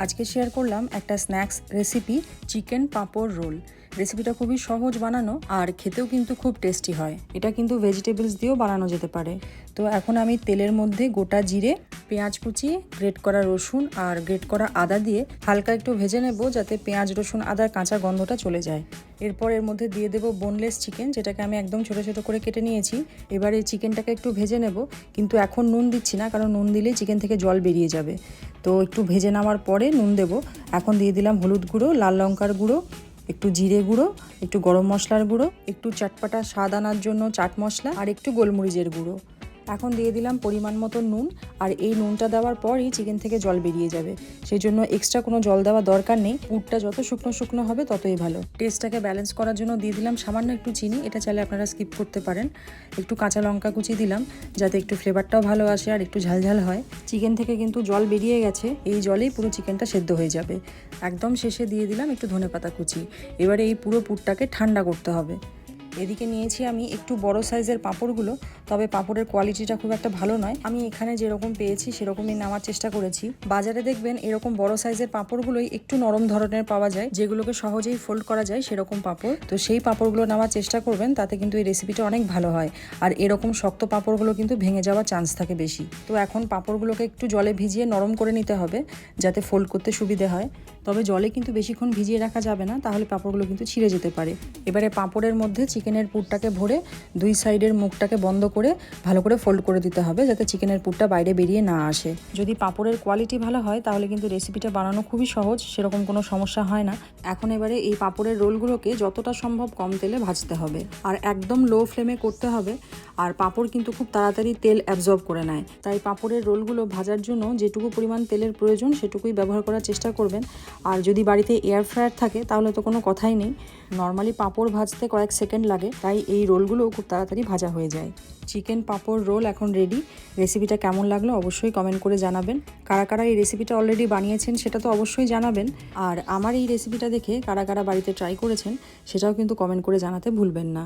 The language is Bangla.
আজকে শেয়ার করলাম একটা স্ন্যাক্স রেসিপি, চিকেন পাঁপড় রোল। রেসিপিটা খুবই সহজ বানানো আর খেতেও কিন্তু খুব টেস্টি হয়। এটা কিন্তু ভেজিটেবলস দিয়েও বানানো যেতে পারে। তো এখন আমি তেলের মধ্যে গোটা জিরে, পেঁয়াজ কুচি, গ্রেট করা রসুন আর গ্রেট করা আদা দিয়ে হালকা একটু ভেজে নেব, যাতে পেঁয়াজ রসুন আদার কাঁচা গন্ধটা চলে যায়। এরপর এর মধ্যে দিয়ে দেবো বোনলেস চিকেন, যেটাকে আমি একদম ছোটো ছোটো করে কেটে নিয়েছি। এবার এই চিকেনটাকে একটু ভেজে নেব, কিন্তু এখন নুন দিচ্ছি না, কারণ নুন দিলে চিকেন থেকে জল বেরিয়ে যাবে। তো একটু ভেজে নেওয়ার পরে নুন দেব। এখন দিয়ে দিলাম হলুদ গুঁড়ো, লাল লঙ্কার গুঁড়ো, একটু জিরে গুঁড়ো, একটু গরম মশলার গুঁড়ো, একটু চটপাটা স্বাদ আনার জন্য চাট মশলা আর একটু গোলমরিচের গুঁড়ো। এখন দিয়ে দিলাম পরিমাণ মতো নুন। আর এই নুনটা দেওয়ার পরই চিকেন থেকে জল বেরিয়ে যাবে, সেই জন্য এক্সট্রা কোনো জল দেওয়া দরকার নেই। পুরটা যত শুকনো শুকনো হবে ততই ভালো। টেস্টটাকে ব্যালেন্স করার জন্য দিয়ে দিলাম সামান্য একটু চিনি, এটা চাইলে আপনারা স্কিপ করতে পারেন। একটু কাঁচা লঙ্কা কুচি দিলাম, যাতে একটু ফ্লেভারটাও ভালো আসে আর একটু ঝালঝাল হয়। চিকেন থেকে কিন্তু জল বেরিয়ে গেছে, এই জলেই পুরো চিকেনটা সেদ্ধ হয়ে যাবে। একদম শেষে দিয়ে দিলাম একটু ধনেপাতা কুচি। এবারে এই পুরো পুরটাকে ঠান্ডা করতে হবে। এদিকে নিয়েছি আমি একটু বড় সাইজের পাঁপড়গুলো, তবে পাঁপড়ের কোয়ালিটিটা খুব একটা ভালো নয়। আমি এখানে যেরকম পেয়েছি সেরকমই নেওয়ার চেষ্টা করেছি। বাজারে দেখবেন এরকম বড় সাইজের পাঁপড়গুলোই একটু নরম ধরনের পাওয়া যায়, যেগুলোকে সহজেই ফোল্ড করা যায় সেরকম পাঁপড়। তো সেই পাঁপড়গুলো নেওয়ার চেষ্টা করবেন, তাতে কিন্তু এই রেসিপিটা অনেক ভালো হয়। আর এরকম শক্ত পাঁপড়গুলো কিন্তু ভেঙে যাওয়ার চান্স থাকে বেশি। তো এখন পাঁপড়গুলোকে একটু জলে ভিজিয়ে নরম করে নিতে হবে, যাতে ফোল্ড করতে সুবিধে হয়। তবে জলে কিন্তু বেশিক্ষণ ভিজিয়ে রাখা যাবে না, তাহলে পাঁপড়গুলো কিন্তু ছিঁড়ে যেতে পারে। এবারে পাঁপড়ের মধ্যে চিকেনের পুরটাকে ভরে দুই সাইডের মুখটাকে বন্ধ করে ভালো করে ফোল্ড করে দিতে হবে, যাতে চিকেনের পুরটা বাইরে বেরিয়ে না আসে। যদি পাঁপড়ের কোয়ালিটি ভালো হয় তাহলে কিন্তু রেসিপিটা বানানো খুবই সহজ, সেরকম কোনো সমস্যা হয় না। এখন এবারে এই পাঁপড়ের রোলগুলোকে যতটা সম্ভব কম তেলে ভাজতে হবে, আর একদম লো ফ্লেমে করতে হবে। আর পাঁপড় কিন্তু খুব তাড়াতাড়ি তেল অ্যাবজর্ব করে নেয়, তাই পাঁপড়ের রোলগুলো ভাজার জন্য যেটুকু পরিমাণ তেলের প্রয়োজন সেটুকুই ব্যবহার করার চেষ্টা করবেন। আর যদি বাড়িতে এয়ার ফ্রায়ার থাকে তাহলে তো কোনো কথাই নেই। নর্মালি পাঁপড় ভাজতে কয়েক সেকেন্ড লাগে, তাই এই রোলগুলোও খুব তাড়াতাড়ি ভাজা হয়ে যায়। চিকেন পাঁপড় রোল এখন রেডি। রেসিপিটা কেমন লাগলো অবশ্যই কমেন্ট করে জানাবেন। কারা কারা এই রেসিপিটা অলরেডি বানিয়েছেন সেটা তো অবশ্যই জানাবেন। আর আমার এই রেসিপিটা দেখে কারা কারা বাড়িতে ট্রাই করেছেন সেটাও কিন্তু কমেন্ট করে জানাতে ভুলবেন না।